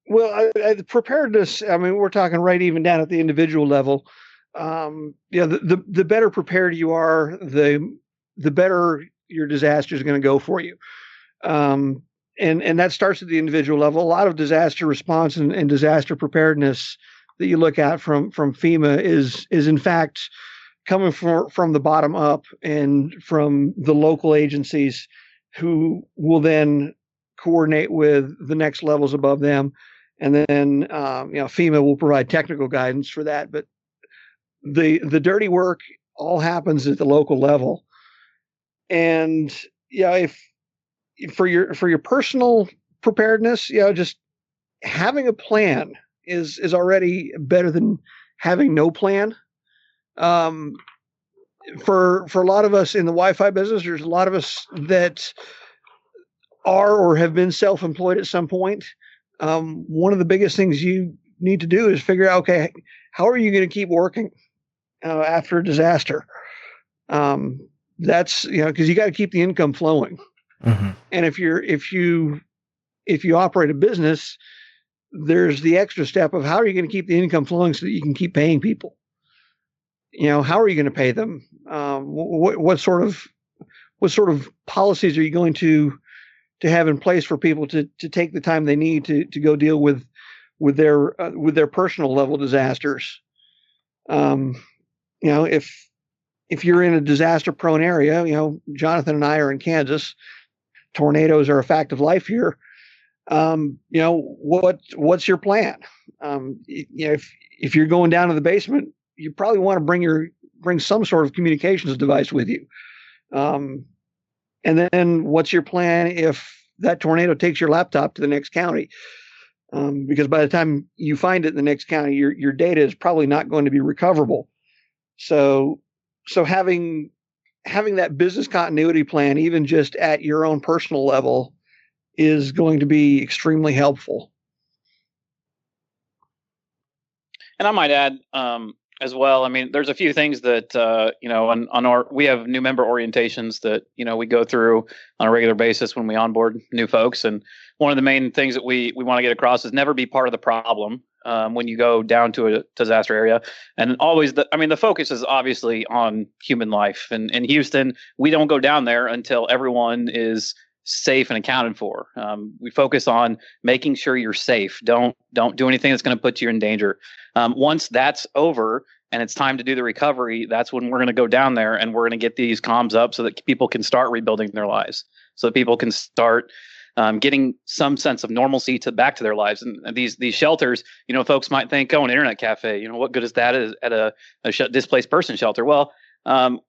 Well, the preparedness, I mean, we're talking right even down at the individual level. The better prepared you are, the better your disaster is going to go for you. And that starts at the individual level. A lot of disaster response and disaster preparedness that you look at from FEMA is in fact coming from the bottom up and from the local agencies, who will then coordinate with the next levels above them. And then, FEMA will provide technical guidance for that. But the dirty work all happens at the local level. And if for your personal preparedness, just having a plan is already better than having no plan. For a lot of us in the Wi-Fi business, there's a lot of us that are or have been self-employed at some point. One of the biggest things you need to do is figure out, okay, how are you going to keep working after a disaster? That's, because you got to keep the income flowing. Mm-hmm. And if you operate a business, there's the extra step of how are you going to keep the income flowing so that you can keep paying people? How are you going to pay them? What sort of policies are you going to have in place for people to take the time they need to go deal with their personal level disasters? If you're in a disaster-prone area, Jonathan and I are in Kansas. Tornadoes are a fact of life here. What's your plan? If you're going down to the basement, you probably want to bring some sort of communications device with you. And then what's your plan if that tornado takes your laptop to the next county? Because by the time you find it in the next county, your data is probably not going to be recoverable. So having that business continuity plan, even just at your own personal level, is going to be extremely helpful. And I might add as well. I mean, there's a few things that we have new member orientations that we go through on a regular basis when we onboard new folks. And one of the main things that we want to get across is never be part of the problem when you go down to a disaster area. And always, the focus is obviously on human life. And in Houston, we don't go down there until everyone is safe and accounted for. We focus on making sure you're safe. Don't do anything that's going to put you in danger. Once that's over and it's time to do the recovery, that's when we're going to go down there and we're going to get these comms up so that people can start rebuilding their lives, so that people can start getting some sense of normalcy back to their lives. And these shelters, folks might think, an internet cafe, what good is that at a displaced person shelter? Well,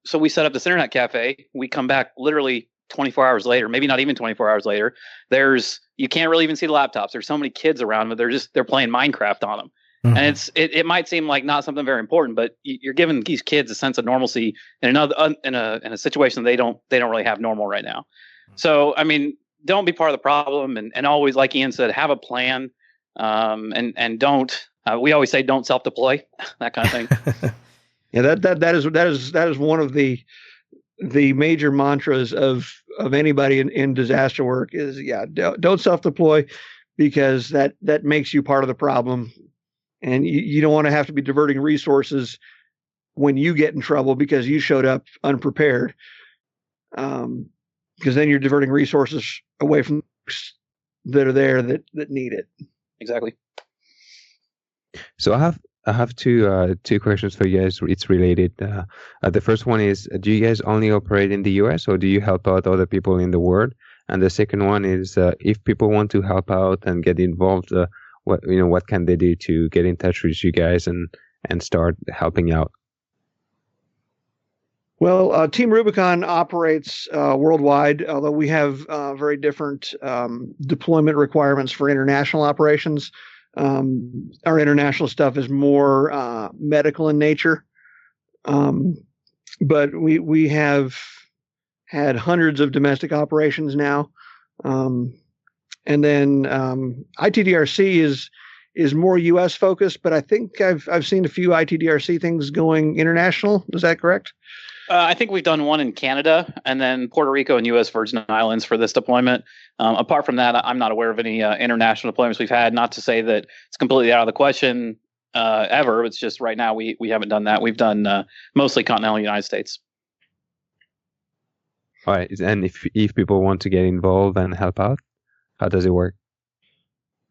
so we set up this internet cafe. We come back literally 24 hours later, maybe not even 24 hours later. You can't really even see the laptops. There's so many kids around, but they're playing Minecraft on them. Mm-hmm. And it might seem like not something very important, but you're giving these kids a sense of normalcy in a situation they don't really have normal right now. So, don't be part of the problem, and always, like Ian said, have a plan. And don't, we always say, don't self-deploy, that kind of thing. Yeah, that is one of the major mantras of anybody in disaster work is, don't self-deploy, because that makes you part of the problem. And you don't want to have to be diverting resources when you get in trouble because you showed up unprepared. Because then you're diverting resources away from that are there that need it. Exactly. So I have two questions for you guys. It's related. The first one is, do you guys only operate in the US, or do you help out other people in the world? And the second one is, if people want to help out and get involved, what can they do to get in touch with you guys and start helping out? Well, Team Rubicon operates worldwide, although we have very different deployment requirements for international operations. Our international stuff is more medical in nature, but we have had hundreds of domestic operations now, and then ITDRC is more U.S. focused, but I think I've seen a few ITDRC things going international. Is that correct? I think we've done one in Canada and then Puerto Rico and U.S. Virgin Islands for this deployment. Apart from that, I'm not aware of any international deployments we've had. Not to say that it's completely out of the question ever. It's just right now we haven't done that. We've done mostly continental United States. All right. And if people want to get involved and help out, how does it work?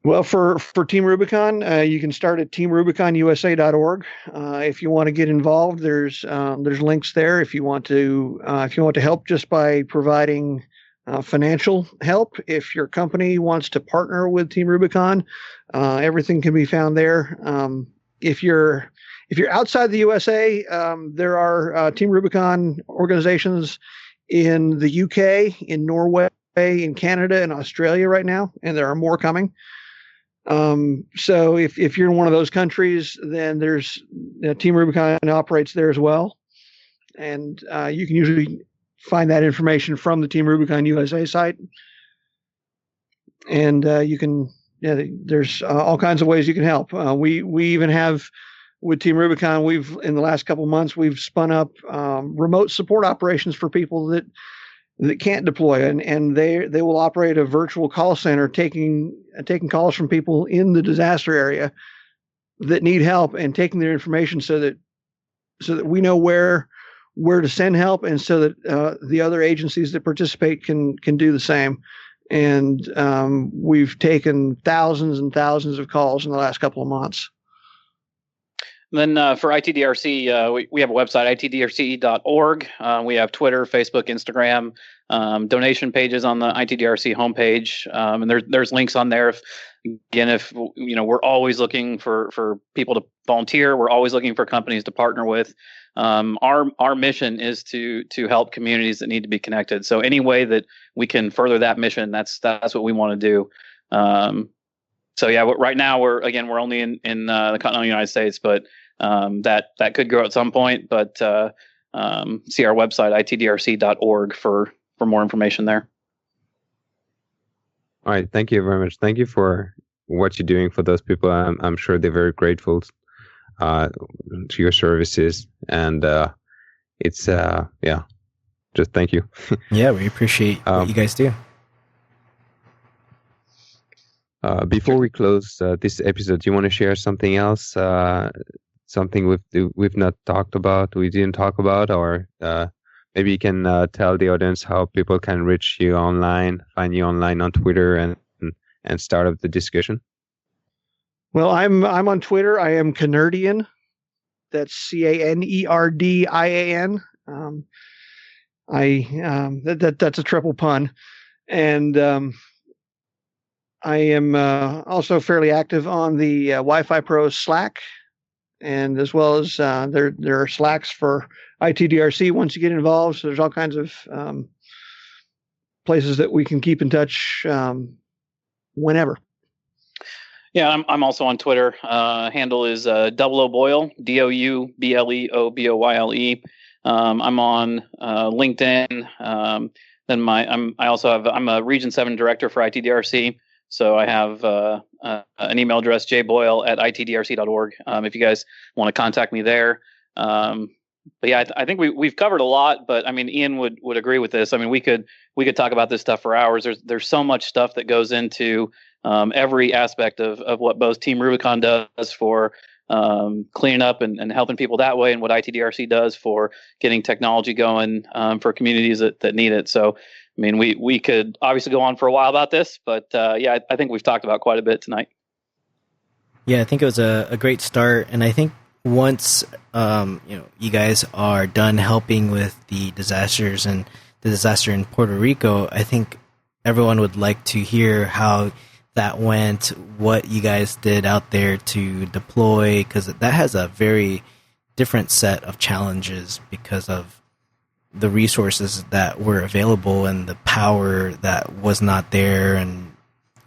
Well, for Team Rubicon, you can start at teamrubiconusa.org. If you want to get involved, there's links there. If you want to help just by providing financial help, if your company wants to partner with Team Rubicon, everything can be found there. If you're outside the USA, there are Team Rubicon organizations in the UK, in Norway, in Canada, and Australia right now, and there are more coming. So if you're in one of those countries, then there's Team Rubicon operates there as well. And you can usually find that information from the Team Rubicon USA site. And there's all kinds of ways you can help. We even have, with Team Rubicon, in the last couple of months, we've spun up remote support operations for people that can't deploy, and they will operate a virtual call center taking calls from people in the disaster area that need help, and taking their information so that we know where to send help, and so that the other agencies that participate can do the same. And we've taken thousands and thousands of calls in the last couple of months. Then for ITDRC, we have a website, itdrc.org. We have Twitter, Facebook, Instagram, donation pages on the ITDRC homepage, and there's links on there. If we're always looking for people to volunteer, we're always looking for companies to partner with. Our mission is to help communities that need to be connected. So any way that we can further that mission, that's what we want to do. So yeah, right now we're only in the continental United States, but that could grow at some point. But see our website, itdrc.org, for more information there. All right, thank you very much. Thank you for what you're doing for those people. I'm sure they're very grateful to your services, and it's just thank you. Yeah, we appreciate what you guys do. Before we close this episode, do you want to share something else? Something we've not talked about, we didn't talk about, or maybe you can tell the audience how people can reach you online, find you online on Twitter, and start up the discussion. Well, I'm on Twitter. I am Canerdian. That's CANERDIAN. That's a triple pun, and I am also fairly active on the Wi-Fi Pros Slack, and as well as there are Slacks for ITDRC once you get involved. So there's all kinds of places that we can keep in touch whenever. Yeah, I'm also on Twitter. Handle is Boyle, DOUBLEOBOYLE. I'm on LinkedIn. Then I'm a Region 7 director for ITDRC. So I have an email address, jboyle@itdrc.org. If you guys want to contact me there. But yeah, I think we've covered a lot. But I mean, Ian would agree with this. I mean, we could talk about this stuff for hours. There's so much stuff that goes into every aspect of what both Team Rubicon does for cleaning up and helping people that way, and what ITDRC does for getting technology going for communities that need it. So, I mean, we could obviously go on for a while about this, but yeah, I think we've talked about quite a bit tonight. Yeah, I think it was a great start, and I think once you guys are done helping with the disasters and the disaster in Puerto Rico, I think everyone would like to hear how that went, what you guys did out there to deploy, because that has a very different set of challenges because of the resources that were available and the power that was not there. And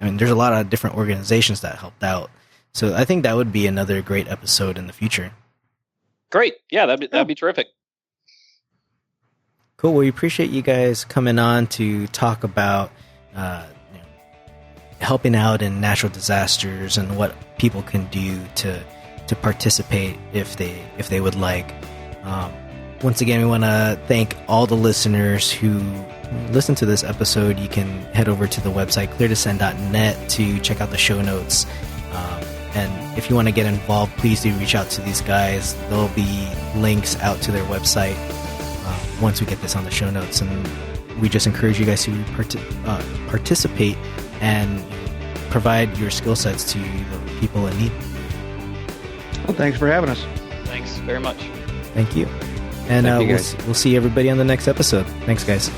I mean, there's a lot of different organizations that helped out. So I think that would be another great episode in the future. Great. Yeah, that'd be terrific. Cool. Well, we appreciate you guys coming on to talk about helping out in natural disasters and what people can do to participate if they would like. Once again, we want to thank all the listeners who listen to this episode. You can head over to the website cleartosend.net to check out the show notes. And if you want to get involved, please do reach out to these guys. There'll be links out to their website once we get this on the show notes. And we just encourage you guys to participate and provide your skill sets to the people in need. Well, thanks for having us. Thanks very much. Thank you. And we'll see everybody on the next episode. Thanks, guys.